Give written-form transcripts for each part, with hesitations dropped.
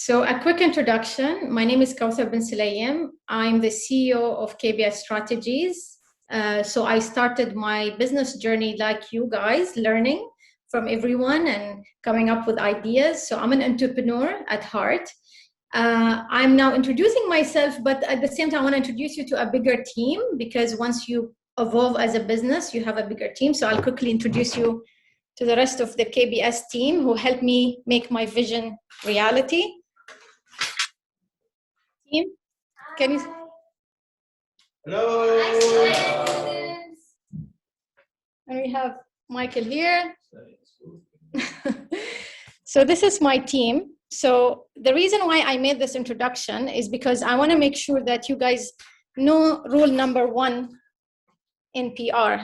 So a quick introduction. My name is Kawthar bin Sulayem. I'm the CEO of KBS Strategies. So I started my business journey like you guys, learning from everyone and coming up with ideas. So I'm an entrepreneur at heart. I'm now introducing myself, but at the same time, I want to introduce you to a bigger team, because once you evolve as a business, you have a bigger team. So I'll quickly introduce you to the rest of the KBS team who helped me make my vision reality. Team, can you? Hello. And we have Michael here. So this is my team. So the reason why I made this introduction is because I want to make sure that you guys know rule number 1 in PR.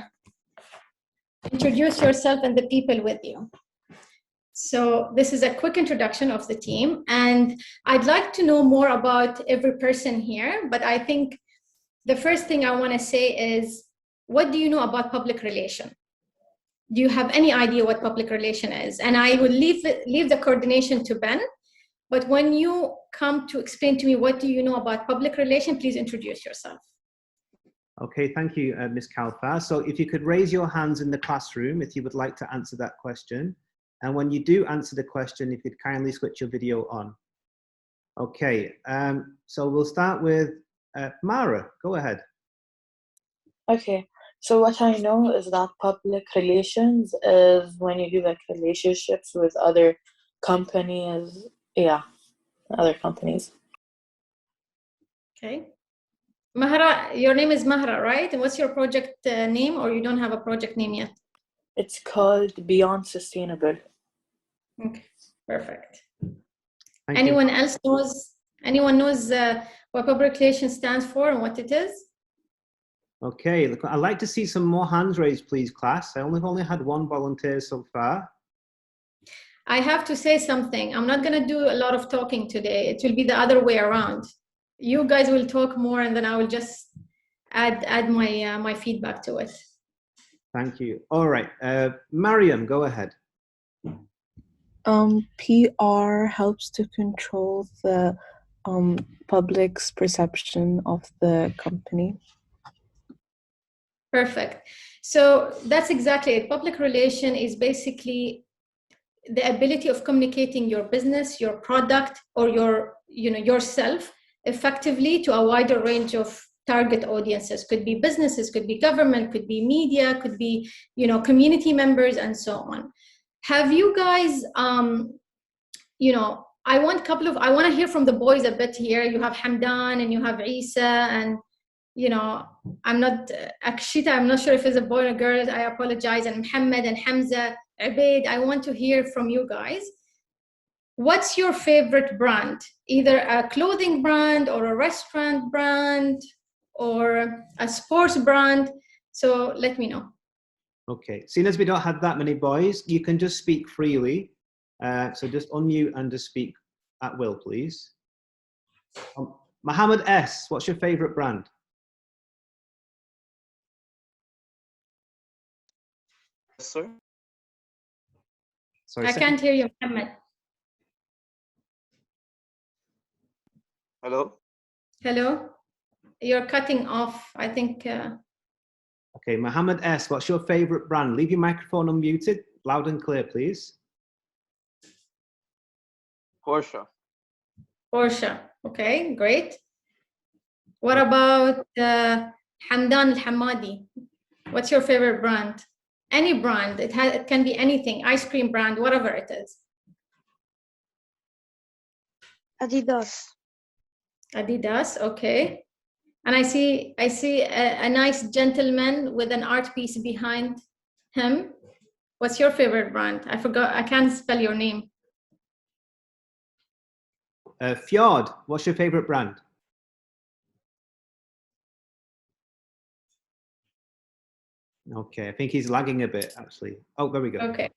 Introduce yourself and the people with you. So this is a quick introduction of the team, and I'd like to know more about every person here, but I think the first thing I want to say is, what do you know about public relation? Do you have any idea what public relation is? And I will leave the coordination to Ben, but when you come to explain to me what do you know about public relation, please introduce yourself. Okay, thank you, Ms. Kawthar. So if you could raise your hands in the classroom if you would like to answer that question. And when you do answer the question, if you'd kindly switch your video on. Okay, so we'll start with Mara. Go ahead. Okay, so what I know is that public relations is when you do like relationships with other companies. Yeah, other companies. Okay. Mahra, your name is Mahra, right? And what's your project name, or you don't have a project name yet? It's called Beyond Sustainable. Okay, perfect. Thank Anyone you. else knows? Anyone knows what public relations stands for and what it is? Okay, look, I'd like to see some more hands raised, please, class. I only had one volunteer so far. I have to say something. I'm not going to do a lot of talking today. It will be the other way around. You guys will talk more, and then I will just add my my feedback to it. Thank you. All right, Mariam, go ahead. PR helps to control the public's perception of the company. Perfect. So that's exactly it. Public relation is basically the ability of communicating your business, your product, or yourself effectively to a wider range of target audiences. Could be businesses, could be government, could be media, could be community members, and so on. Have you guys I want to hear from the boys a bit here. You have Hamdan and you have Isa, and I'm not Akshita, I'm not sure if it's a boy or a girl, I apologize, and Muhammad and Hamza, Abaid. I want to hear from you guys. What's your favorite brand? Either a clothing brand or a restaurant brand or a sports brand. So let me know. Okay. Seeing as we don't have that many boys, you can just speak freely. So just unmute and just speak at will, please. Mohammed S., what's your favorite brand? Sir? Sorry, I can't hear you, Mohammed. Hello? Hello? You're cutting off, I think. Okay, Mohammed S., what's your favorite brand? Leave your microphone unmuted, loud and clear, please. Porsche. Porsche. Okay, great. What about Hamdan Al-Hamadi? What's your favorite brand? Any brand. It can be anything, ice cream brand, whatever it is. Adidas. Adidas, okay. And I see a nice gentleman with an art piece behind him. What's your favorite brand? I forgot, I can't spell your name. Fjord, what's your favorite brand? Okay, I think he's lagging a bit, actually. Oh, there we go. Okay.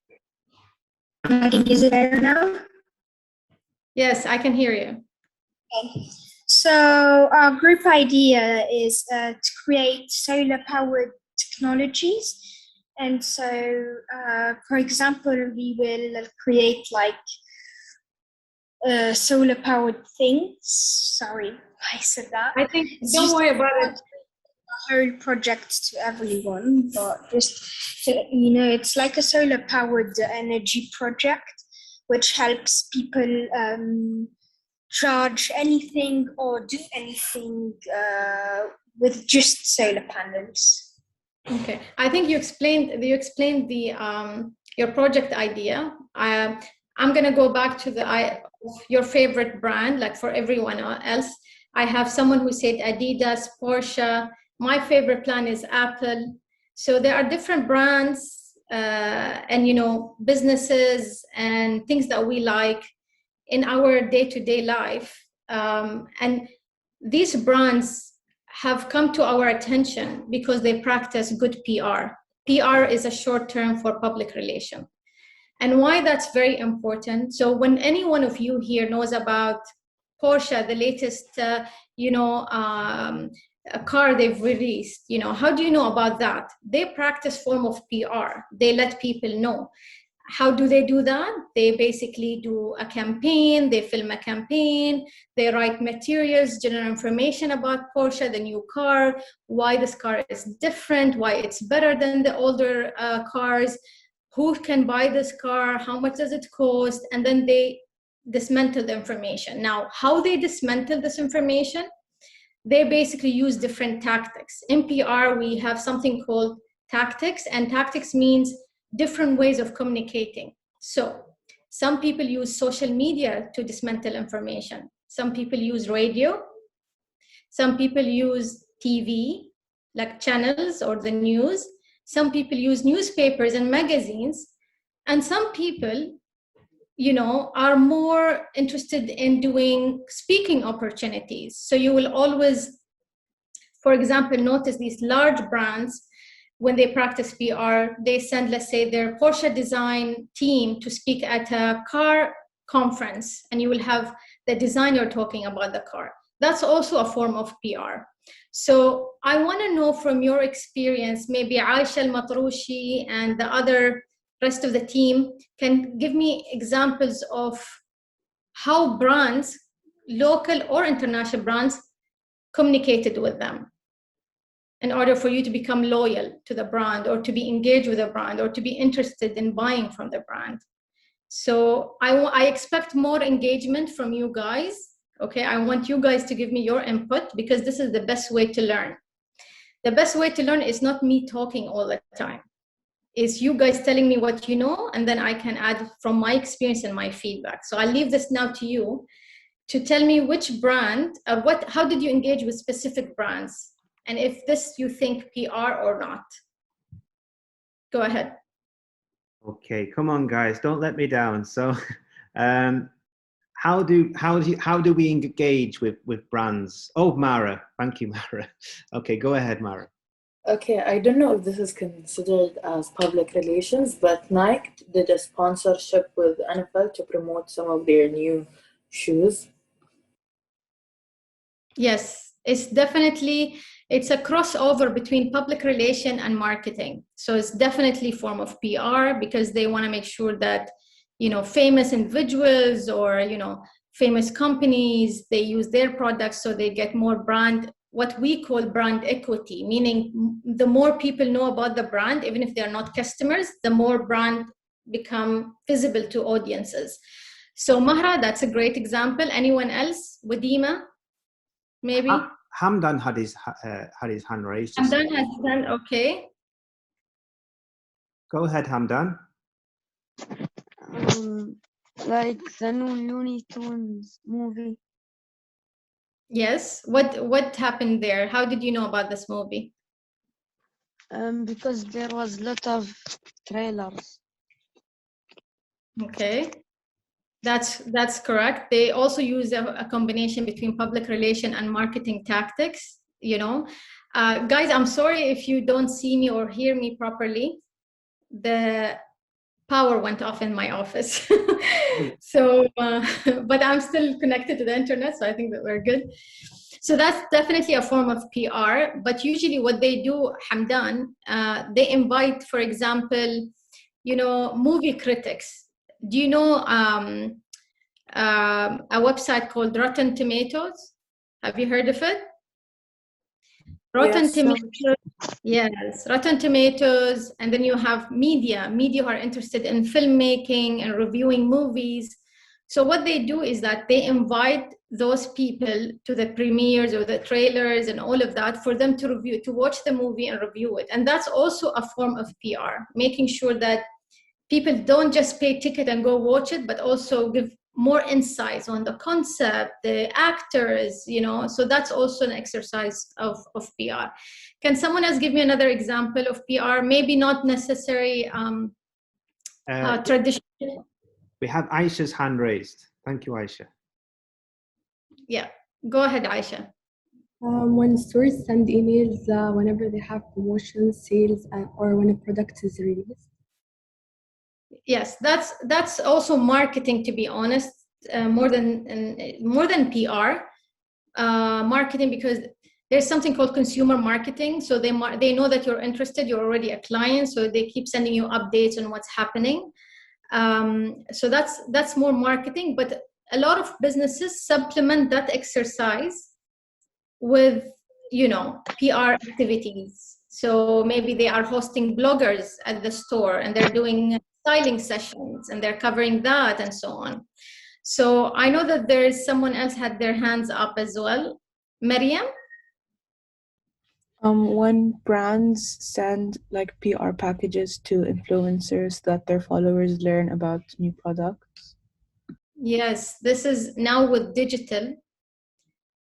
Is it better now? Yes, I can hear you. Okay. So our group idea is to create solar-powered technologies. And so, for example, we will create like solar powered things. Sorry, I said that. I think, It's don't just worry about it. a whole project to everyone, but just, it's like a solar powered energy project, which helps people charge anything or do anything with just solar panels. Okay, I think you explained the your project idea. I'm gonna go back to your favorite brand, like for everyone else. I have someone who said Adidas, Porsche. My favorite plan is Apple. So there are different brands and businesses and things that we like in our day-to-day life. And these brands have come to our attention because they practice good PR. PR is a short term for public relation. And why that's very important. So when any one of you here knows about Porsche, the latest, a car they've released, how do you know about that? They practice form of PR. They let people know. How do they do that? They basically do a campaign, they film a campaign, they write materials, general information about Porsche, the new car, why this car is different, why it's better than the older cars, who can buy this car, how much does it cost, and then they dismantle the information. Now, how they dismantle this information? They basically use different tactics. In PR, we have something called tactics, and tactics means different ways of communicating. So some people use social media to dismantle information. Some people use radio. Some people use TV, like channels or the news. Some people use newspapers and magazines. And some people, are more interested in doing speaking opportunities. So you will always, for example, notice these large brands, when they practice PR, they send, let's say, their Porsche design team to speak at a car conference, and you will have the designer talking about the car. That's also a form of PR. So I want to know from your experience, maybe Aisha Al-Matroushi and the other rest of the team can give me examples of how brands, local or international brands, communicated with them in order for you to become loyal to the brand or to be engaged with the brand or to be interested in buying from the brand. So I expect more engagement from you guys. Okay, I want you guys to give me your input because this is the best way to learn. The best way to learn is not me talking all the time. It's you guys telling me what you know, and then I can add from my experience and my feedback. So I'll leave this now to you to tell me which brand, how did you engage with specific brands? And if this you think PR or not. Go ahead. Okay, come on, guys, don't let me down. So, how do we engage with brands? Oh, Mara, thank you, Mara. Okay, go ahead, Mara. Okay, I don't know if this is considered as public relations, but Nike did a sponsorship with NFL to promote some of their new shoes. Yes, it's a crossover between public relation and marketing. So it's definitely a form of PR because they want to make sure that, famous individuals or, famous companies, they use their products so they get more brand, what we call brand equity, meaning the more people know about the brand, even if they're not customers, the more brand become visible to audiences. So Mahra, that's a great example. Anyone else? Wadima? Maybe? Hamdan had his hand raised. Hamdan has his hand, okay. Go ahead, Hamdan. Like the new Looney Tunes movie. Yes. What happened there? How did you know about this movie? Because there was a lot of trailers. Okay. That's correct. They also use a combination between public relation and marketing tactics, Guys, I'm sorry if you don't see me or hear me properly. The power went off in my office. So, but I'm still connected to the internet, so I think that we're good. So that's definitely a form of PR, but usually what they do, Hamdan, they invite, for example, movie critics. Do you know a website called Rotten Tomatoes. Have you heard of it? Rotten Yes, Tomatoes, yes, Rotten Tomatoes, and then you have media who are interested in filmmaking and reviewing movies. So what they do is that they invite those people to the premieres or the trailers and all of that for them to watch the movie and review it. And that's also a form of PR, making sure that people don't just pay ticket and go watch it, but also give more insights on the concept, the actors, so that's also an exercise of PR. Can someone else give me another example of PR? Maybe not necessary traditional. We have Aisha's hand raised. Thank you, Aisha. Yeah, go ahead, Aisha. When stores send emails whenever they have promotions, sales, or when a product is released. Yes, that's also marketing, to be honest, more than PR. Marketing, because there's something called consumer marketing. So they know that you're interested, you're already a client, so they keep sending you updates on what's happening. So that's more marketing, but a lot of businesses supplement that exercise with PR activities. So maybe they are hosting bloggers at the store and they're doing styling sessions and they're covering that and so on. So I know that there is someone else had their hands up as well. Maryam? When brands send like PR packages to influencers that their followers learn about new products. Yes, this is now with digital.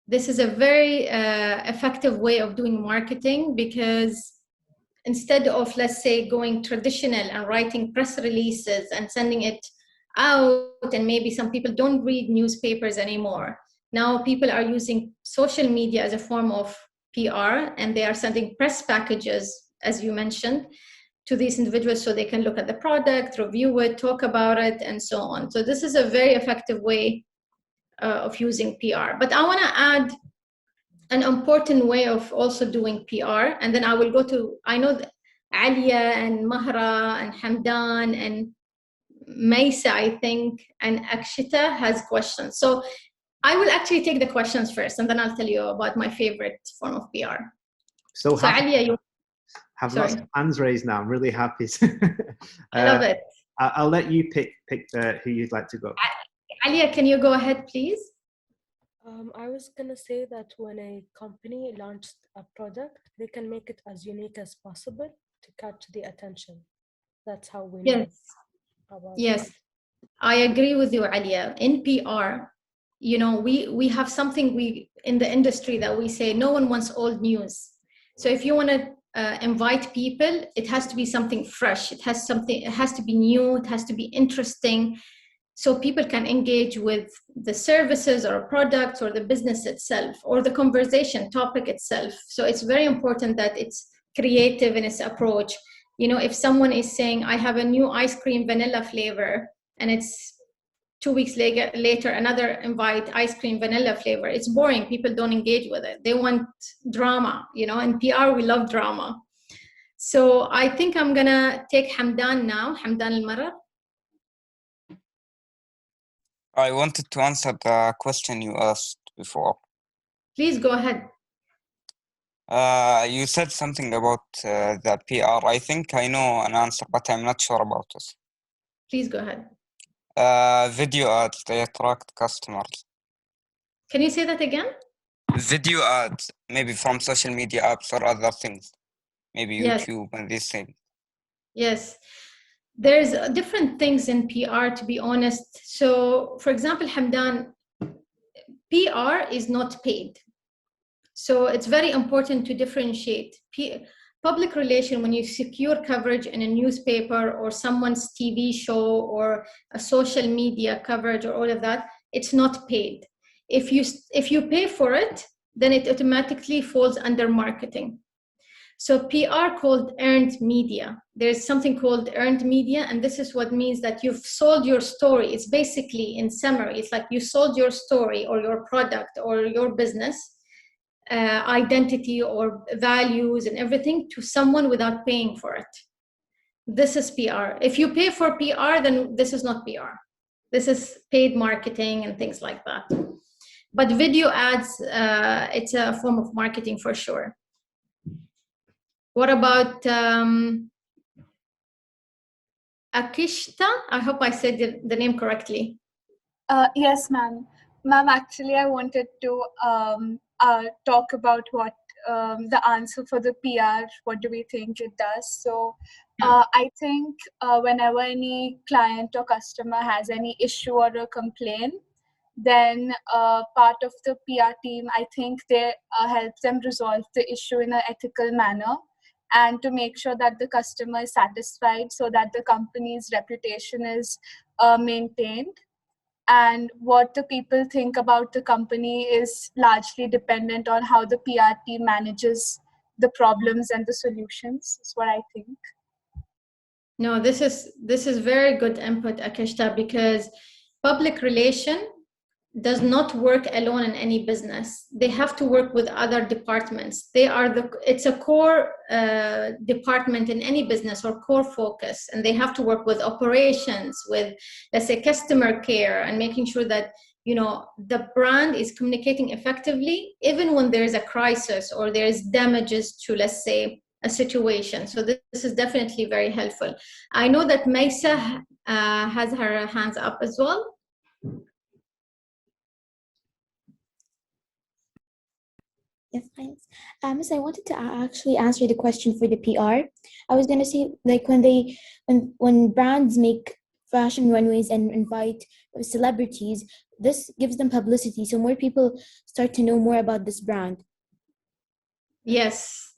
This is a very effective way of doing marketing, because instead of, let's say, going traditional and writing press releases and sending it out, and maybe some people don't read newspapers anymore. Now people are using social media as a form of PR, and they are sending press packages, as you mentioned, to these individuals so they can look at the product, review it, talk about it, and so on. So this is a very effective way of using PR. But I want to add an important way of also doing PR, and then I will go to, I know that Alia and Mahra and Hamdan and Maisa, I think, and Akshita has questions. So I will actually take the questions first, and then I'll tell you about my favorite form of PR. So Alia, you have lots of hands raised now. I'm really happy. I love it. I'll let you pick who you'd like to go. Alia, can you go ahead, please? I was going to say that when a company launched a product, they can make it as unique as possible to catch the attention. That's how we know. Yes, I agree with you, Alia. In PR, we have something in the industry that we say no one wants old news. So if you want to invite people, it has to be something fresh. It has to be new. It has to be interesting, so people can engage with the services or products or the business itself or the conversation topic itself. So it's very important that it's creative in its approach. If someone is saying, I have a new ice cream vanilla flavor, and it's 2 weeks later another invite ice cream vanilla flavor, it's boring. People don't engage with it. They want drama. In PR, we love drama. So I think I'm gonna take Hamdan now, Hamdan Al-Marar. I wanted to answer the question you asked before. Please go ahead. You said something about the PR. I think I know an answer, but I'm not sure about this. Please go ahead. Video ads, they attract customers. Can you say that again? Video ads, maybe from social media apps or other things. Maybe YouTube and these things. Yes. There's different things in PR, to be honest. So, for example, Hamdan, PR is not paid. So it's very important to differentiate. Public relation, when you secure coverage in a newspaper or someone's TV show or a social media coverage or all of that, it's not paid. If you pay for it, then it automatically falls under marketing. So PR called earned media. There's something called earned media, and this is what means that you've sold your story. It's basically, in summary, it's like you sold your story or your product or your business identity or values and everything to someone without paying for it. This is PR. If you pay for PR, then this is not PR. This is paid marketing and things like that. But video ads, it's a form of marketing for sure. What about Akishta? I hope I said the name correctly. Yes, ma'am. Ma'am, actually, I wanted to talk about what the answer for the PR, what do we think it does? So I think whenever any client or customer has any issue or a complaint, then part of the PR team, I think they help them resolve the issue in an ethical manner and to make sure that the customer is satisfied so that the company's reputation is maintained. And what the people think about the company is largely dependent on how the PR team manages the problems and the solutions, is what I think. No, this is very good input, Akishta, because public relation does not work alone in any business. They have to work with other departments. It's a core department in any business, or core focus, and they have to work with operations, with, let's say, customer care, and making sure that, you know, the brand is communicating effectively, even when there is a crisis or there is damages to, let's say, a situation. So this is definitely very helpful. I know that Maisa has her hands up as well. Yes, thanks. Miss, I wanted to actually answer the question for the PR. I was gonna say, like, when brands make fashion runways and invite celebrities, this gives them publicity, so more people start to know more about this brand. Yes,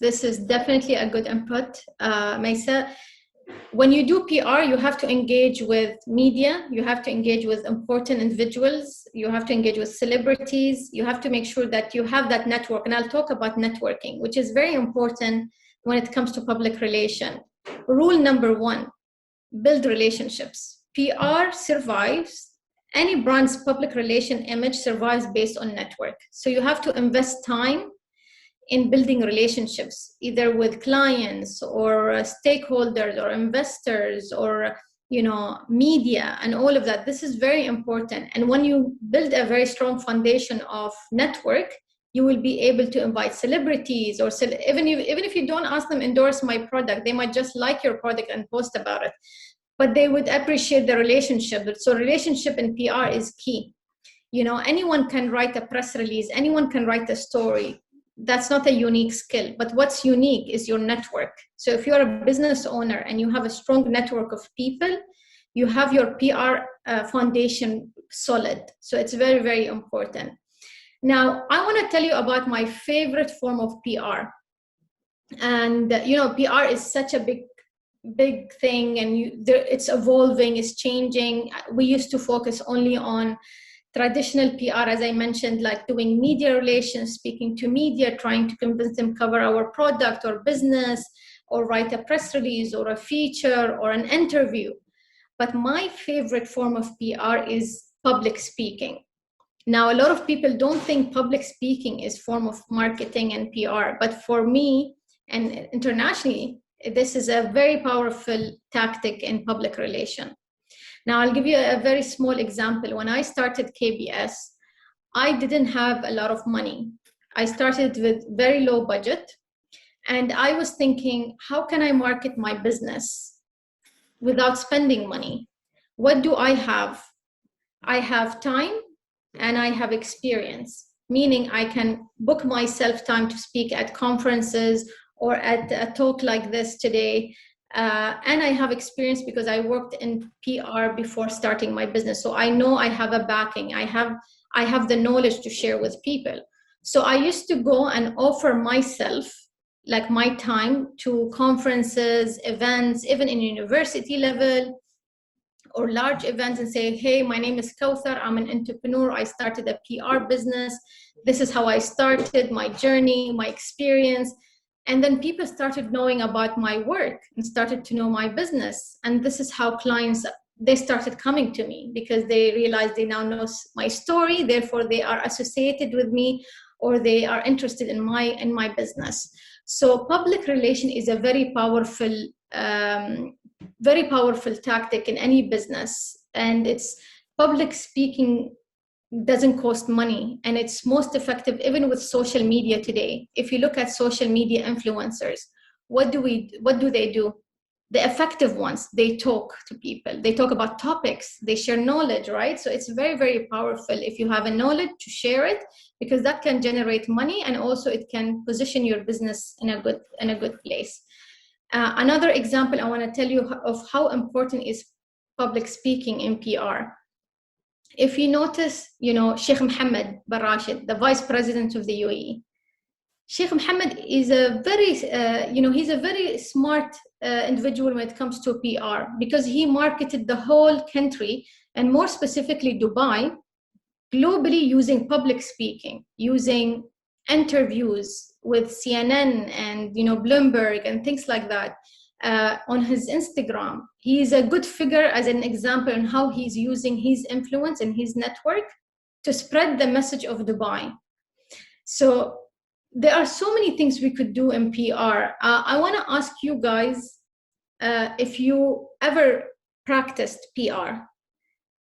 this is definitely a good input, Maisa. When you do PR, you have to engage with media, you have to engage with important individuals, you have to engage with celebrities, you have to make sure that you have that network. And I'll talk about networking, which is very important when it comes to public relation. Rule number 1, build relationships. PR survives, any brand's public relation image survives based on network. So you have to invest time in building relationships, either with clients or stakeholders or investors or, you know, media and all of that. This is very important. And when you build a very strong foundation of network, you will be able to invite celebrities, or even if you don't ask them endorse my product, they might just like your product and post about it, but they would appreciate the relationship. So relationship in PR is key. You know, anyone can write a press release, anyone can write a story. That's not a unique skill, but what's unique is your network. So if you're a business owner and you have a strong network of people, you have your PR foundation solid. So it's very, very important. Now, I want to tell you about my favorite form of PR. And, you know, PR is such a big thing, and it's evolving, it's changing. We used to focus only on traditional PR, as I mentioned, like doing media relations, speaking to media, trying to convince them cover our product or business, or write a press release or a feature or an interview. But my favorite form of PR is public speaking. Now, a lot of people don't think public speaking is form of marketing and PR, but for me and internationally, this is a very powerful tactic in public relation. Now, I'll give you a very small example. When I started KBS, I didn't have a lot of money. I started with very low budget, and I was thinking, how can I market my business without spending money? What do I have? I have time and I have experience, meaning I can book myself time to speak at conferences or at a talk like this today. And I have experience because I worked in PR before starting my business. So I know I have a backing. I have the knowledge to share with people. So I used to go and offer myself, like my time, to conferences, events, even in university level or large events, and say, hey, my name is Kawthar. I'm an entrepreneur. I started a PR business. This is how I started, my journey, my experience. And then people started knowing about my work and started to know my business. And this is how clients, they started coming to me because they realized they now know my story. Therefore, they are associated with me, or they are interested in my business. So public relation is a very powerful tactic in any business. and it's public speaking doesn't cost money, and it's most effective even with social media today. If you look at social media influencers, what do they do? The effective ones, they talk to people, they talk about topics, they share knowledge, right? So it's very, very powerful if you have a knowledge to share it, because that can generate money, and also it can position your business in a good place. Another example I want to tell you of how important is public speaking in PR. If you notice, Sheikh Mohammed bin Rashid, the vice president of the UAE, Sheikh Mohammed is a very, he's a very smart individual when it comes to PR, because he marketed the whole country, and more specifically Dubai, globally using public speaking, using interviews with CNN and Bloomberg and things like that. On his Instagram, he is a good figure as an example on how he's using his influence and his network to spread the message of Dubai. So there are so many things we could do in PR. I want to ask you guys if you ever practiced PR.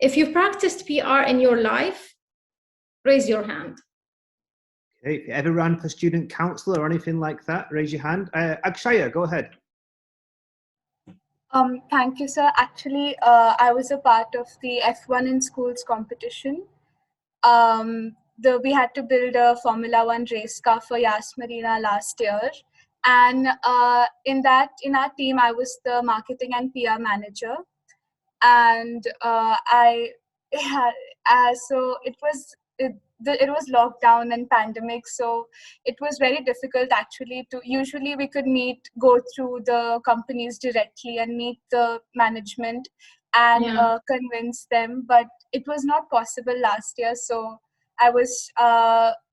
If you practiced PR in your life, raise your hand. Okay, if you ever ran for student council or anything like that, raise your hand. Akshaya, go ahead. Thank you, sir. Actually, I was a part of the F1 in schools competition. We had to build a Formula One race car for Yas Marina last year. And in our team, I was the marketing and PR manager. And so it was lockdown and pandemic, so it was very difficult actually usually we could go through the companies directly and meet the management and convince them, but it was not possible last year. So I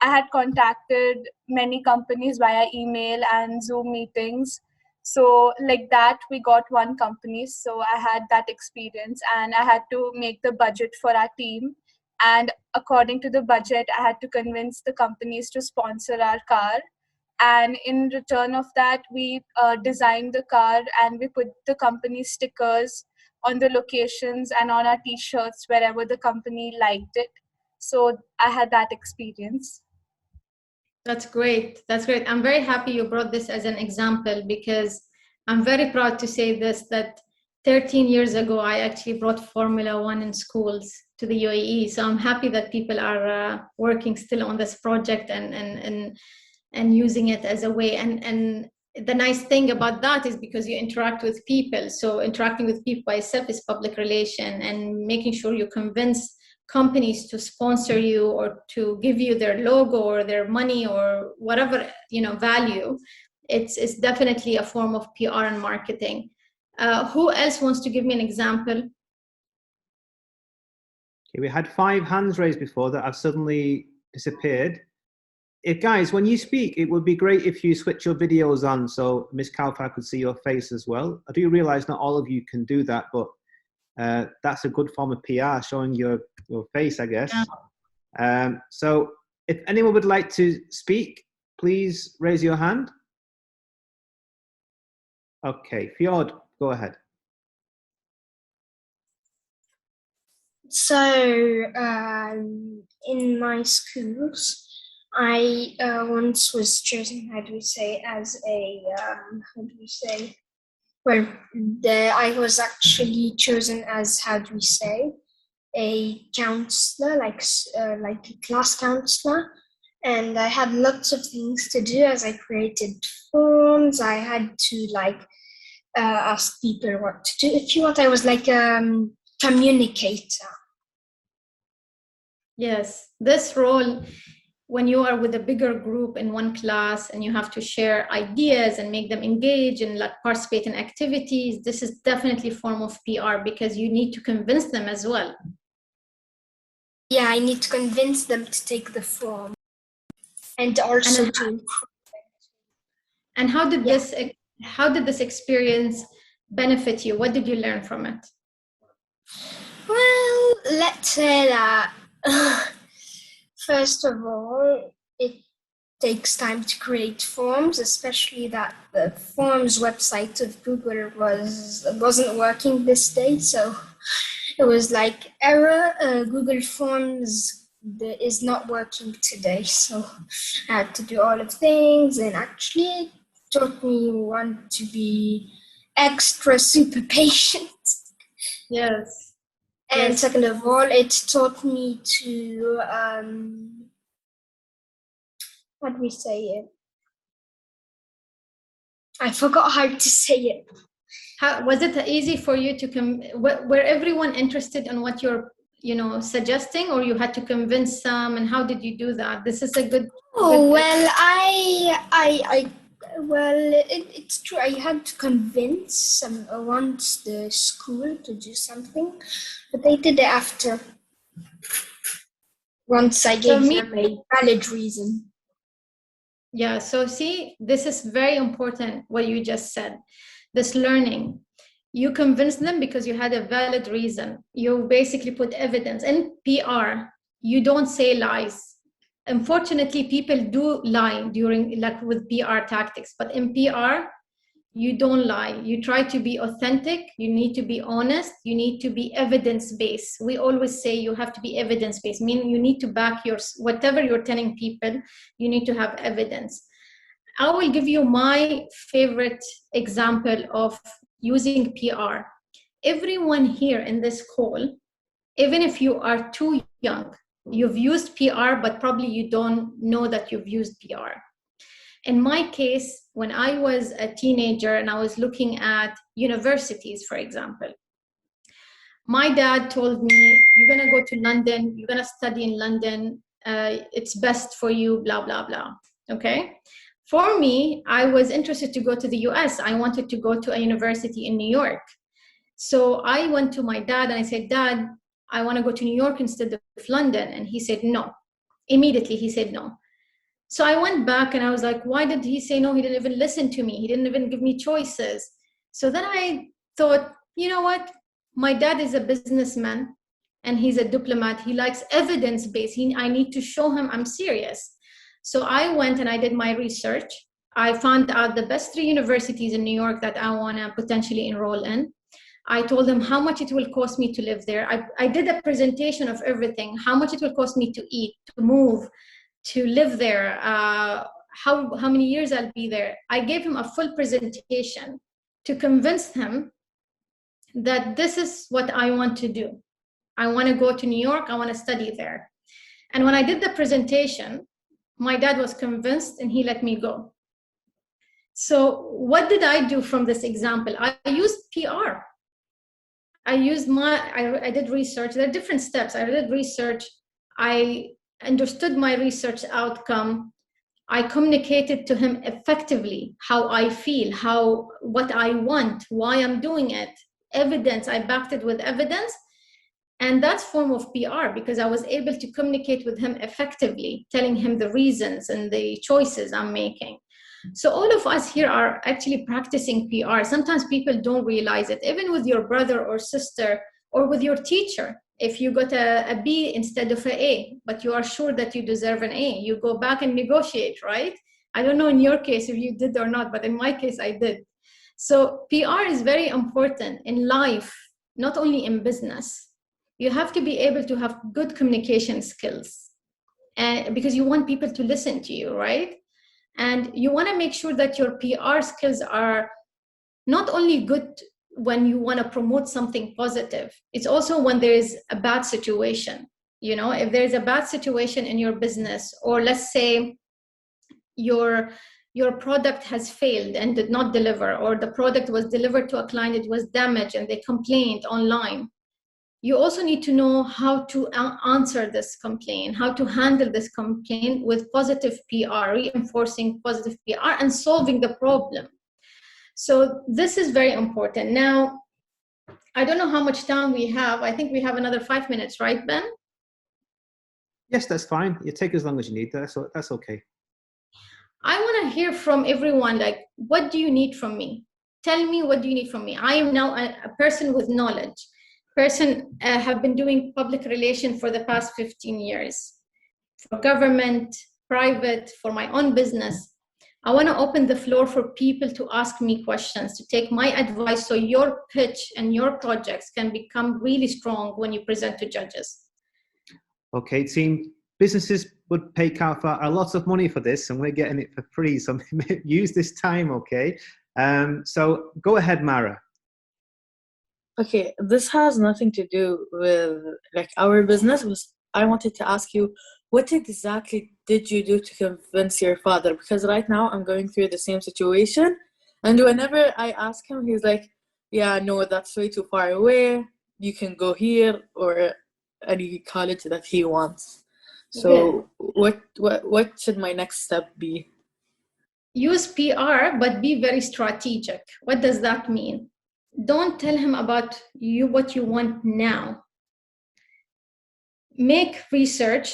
had contacted many companies via email and Zoom meetings. So like that, we got one company. So I had that experience, and I had to make the budget for our team. And according to the budget, I had to convince the companies to sponsor our car. And in return of that, we designed the car, and we put the company stickers on the locations and on our t-shirts wherever the company liked it. So I had that experience. That's great. That's great. I'm very happy you brought this as an example, because I'm very proud to say this, that 13 years ago, I actually brought Formula One in schools to the UAE. So I'm happy that people are working still on this project and using it as a way. And the nice thing about that is because you interact with people. So interacting with people by itself is public relation, and making sure you convince companies to sponsor you or to give you their logo or their money or whatever value. It's definitely a form of PR and marketing. Who else wants to give me an example? Okay, we had 5 hands raised before that have suddenly disappeared. Guys, when you speak, it would be great if you switch your videos on so Ms. Kawthar could see your face as well. I do realize not all of you can do that, but that's a good form of PR, showing your face, I guess. So if anyone would like to speak, please raise your hand. Okay, Fjord, go ahead. So in my schools, I once was chosen, as a, I was actually chosen as, a counselor, like a class counselor. And I had lots of things to do, as I created forms. I had to ask people what to do. If you want, I was like a communicator. Yes, this role, when you are with a bigger group in one class and you have to share ideas and make them engage and participate in activities, this is definitely a form of PR, because you need to convince them as well. Yeah, I need to convince them to take the form, and also to improve it. And how did this experience benefit you? What did you learn from it? Well, let's say that first of all, it takes time to create forms, especially that the forms website of Google wasn't working this day. So It was like, error, Google Forms is not working today. So I had to do all of things, and actually it taught me want to be extra super patient. Yes. And Yes. second of all, it taught me to, how do we say it? I forgot how to say it. How was it easy for you to were everyone interested in what you're suggesting, or you had to convince some, and how did you do that? This is a good. Well, it's true. I had to convince once the school to do something, but they did it after. Once I gave them a valid reason. Yeah, so see, this is very important what you just said. This learning, you convinced them because you had a valid reason. You basically put evidence. In PR, you don't say lies. Unfortunately, people do lie during, like with PR tactics, but in PR, you don't lie. You try to be authentic. You need to be honest. You need to be evidence-based. We always say you have to be evidence-based, meaning you need to back whatever you're telling people, you need to have evidence. I will give you my favorite example of using PR. Everyone here in this call, even if you are too young, you've used PR, but probably you don't know that you've used PR. In my case, when I was a teenager and I was looking at universities, for example, my dad told me, you're going to go to London, you're going to study in London, it's best for you, blah, blah, blah. Okay? For me, I was interested to go to the US. I wanted to go to a university in New York. So I went to my dad and I said, Dad, I want to go to New York instead of London. And he said, no. Immediately, he said no. So I went back and I was like, why did he say no? He didn't even listen to me. He didn't even give me choices. So then I thought, you know what? My dad is a businessman and he's a diplomat. He likes evidence-based. I need to show him I'm serious. So I went and I did my research. I found out the best 3 universities in New York that I want to potentially enroll in. I told them how much it will cost me to live there. I did a presentation of everything, how much it will cost me to eat, to move, to live there, how many years I'll be there. I gave him a full presentation to convince him that this is what I want to do. I want to go to New York, I want to study there. And when I did the presentation, my dad was convinced and he let me go. So what did I do from this example? I used PR. I did research. There are different steps. I did research. I understood my research outcome. I communicated to him effectively how I feel, what I want, why I'm doing it. Evidence, I backed it with evidence. And that's form of PR because I was able to communicate with him effectively, telling him the reasons and the choices I'm making. So all of us here are actually practicing PR. Sometimes people don't realize it, even with your brother or sister or with your teacher. If you got a B instead of an A, but you are sure that you deserve an A, you go back and negotiate, right? I don't know in your case if you did or not, but in my case, I did. So PR is very important in life, not only in business. You have to be able to have good communication skills because you want people to listen to you, right? And you want to make sure that your PR skills are not only good when you want to promote something positive, it's also when there is a bad situation. You know, if there's a bad situation in your business, or let's say your product has failed and did not deliver, or the product was delivered to a client, it was damaged and they complained online. You also need to know how to answer this complaint, how to handle this complaint with positive PR, reinforcing positive PR and solving the problem. So this is very important. Now, I don't know how much time we have. I think we have another 5 minutes, right, Ben? Yes, that's fine. You take as long as you need. That's okay. I want to hear from everyone, like, what do you need from me? Tell me, what do you need from me? I am now a person with knowledge. Have been doing public relations for the past 15 years, for government, private, for my own business. I want to open the floor for people to ask me questions, to take my advice, so your pitch and your projects can become really strong when you present to judges. Okay, team. Businesses would pay Kawthar a lot of money for this, and we're getting it for free. So use this time, okay? So go ahead, Mara. Okay, this has nothing to do with like our business. I wanted to ask you, what exactly did you do to convince your father? Because right now I'm going through the same situation, and whenever I ask him, he's like, "Yeah, no, that's way too far away. You can go here or any college that he wants." So what should my next step be? Use PR, but be very strategic. What does that mean? Don't tell him about what you want now. Make research,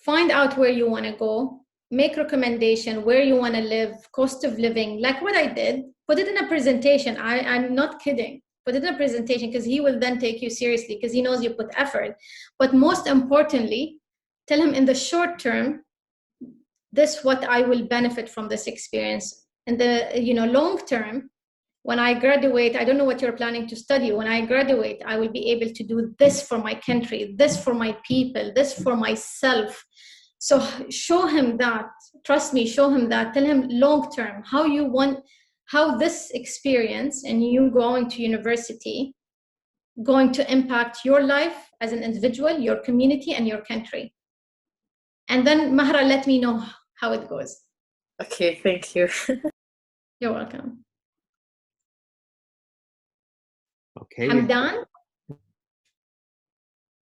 find out where you want to go, make recommendation where you want to live, cost of living, like what I did. Put it in a presentation. I'm not kidding. Put it in a presentation, because he will then take you seriously, because he knows you put effort. But most importantly, tell him in the short term, this what I will benefit from this experience. In the long term, when I graduate, I don't know what you're planning to study. When I graduate, I will be able to do this for my country, this for my people, this for myself. So show him that. Trust me, show him that. Tell him long term how this experience and you going to university going to impact your life as an individual, your community, and your country. And then Mahra, let me know how it goes. Okay, thank you. You're welcome. Okay. Hamdan?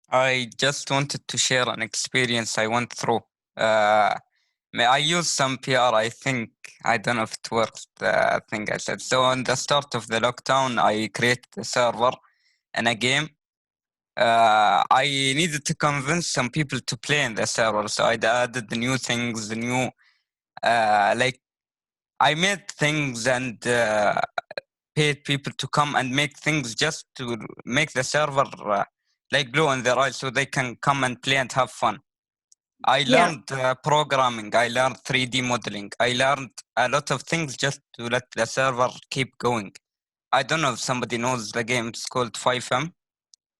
I just wanted to share an experience I went through. May I use some PR? I think, I don't know if it works, the thing I said. So on the start of the lockdown, I created a server in a game. I needed to convince some people to play in the server. So I added the new things, the new, like, I made things and paid people to come and make things just to make the server like glow in their eyes so they can come and play and have fun. I learned programming, I learned 3D modeling, I learned a lot of things just to let the server keep going. I don't know if somebody knows the game, it's called 5M.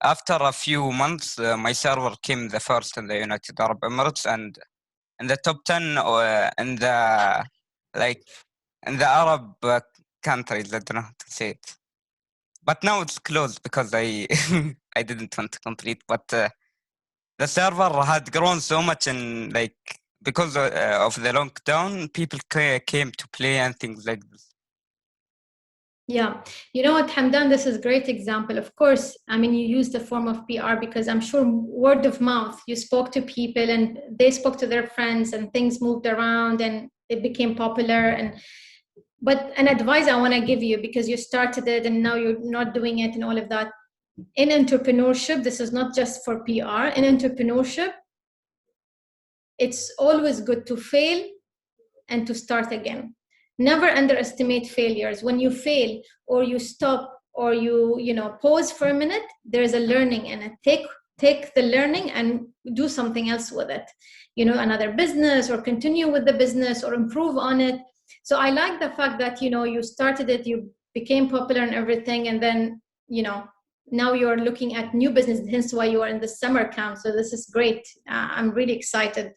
After a few months, my server came the first in the United Arab Emirates and in the top 10 in the Arab countries. I don't know how to say it. But now it's closed because I I didn't want to complete. But the server had grown so much and because of the lockdown, people came to play and things like this. Yeah, you know what, Hamdan, this is a great example. Of course, I mean, you used the form of PR because I'm sure word of mouth, you spoke to people and they spoke to their friends and things moved around and it became popular. But an advice I want to give you, because you started it and now you're not doing it and all of that. In entrepreneurship, this is not just for PR. In entrepreneurship, it's always good to fail and to start again. Never underestimate failures. When you fail or you stop or you pause for a minute, there is a learning in it. Take the learning and do something else with it. Another business, or continue with the business, or improve on it. So I like the fact that you started it, you became popular and everything, and then now you're looking at new business. Hence why you are in the summer camp. So this is great. I'm really excited.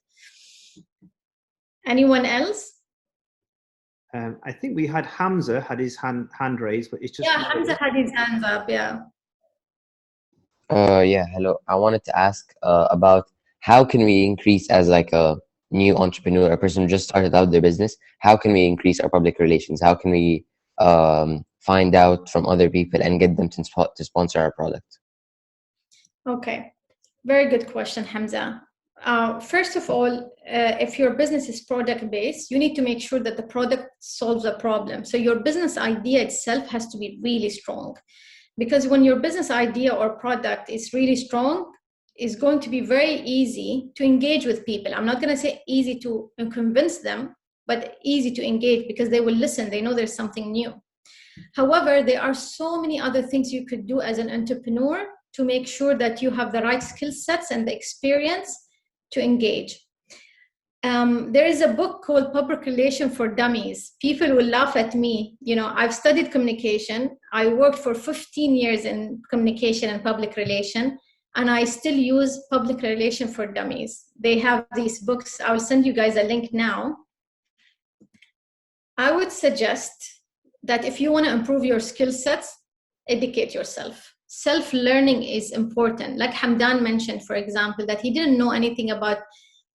Anyone else? I think we had Hamza had his hand raised, but it's just Hamza had his hands up. Yeah. Yeah, hello. I wanted to ask about how can we increase, as like a new entrepreneur, a person who just started out their business, how can we increase our public relations? How can we find out from other people and get them to sponsor our product? Okay, very good question, Hamza. First of all, if your business is product-based, you need to make sure that the product solves a problem. So your business idea itself has to be really strong. Because when your business idea or product is really strong, it's going to be very easy to engage with people. I'm not going to say easy to convince them, but easy to engage, because they will listen. They know there's something new. However, there are so many other things you could do as an entrepreneur to make sure that you have the right skill sets and the experience to engage. There is a book called Public Relation for Dummies. People will laugh at me. You know, I've studied communication. I worked for 15 years in communication and public relation, and I still use Public Relation for Dummies. They have these books. I'll send you guys a link now. I would suggest that if you want to improve your skill sets, educate yourself. Self-learning is important. Like Hamdan mentioned, for example, that he didn't know anything about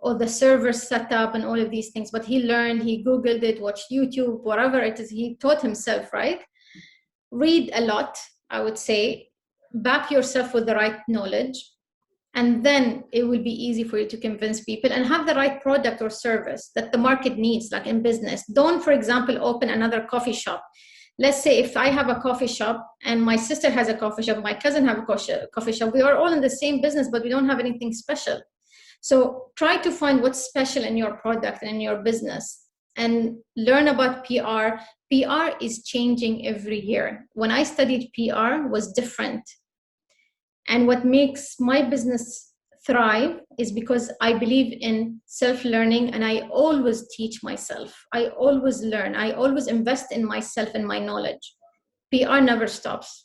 all the server setup and all of these things, but he learned, he Googled it, watched YouTube, whatever it is, he taught himself, right? Read a lot, I would say, back yourself with the right knowledge, and then it will be easy for you to convince people and have the right product or service that the market needs, like in business. Don't, for example, open another coffee shop. Let's say if I have a coffee shop and my sister has a coffee shop, my cousin have a coffee shop, we are all in the same business, but we don't have anything special. So try to find what's special in your product and in your business and learn about PR. PR is changing every year. When I studied PR, was different. And what makes my business thrive is because I believe in self-learning, and I always teach myself. I always learn. I always invest in myself and my knowledge. PR never stops.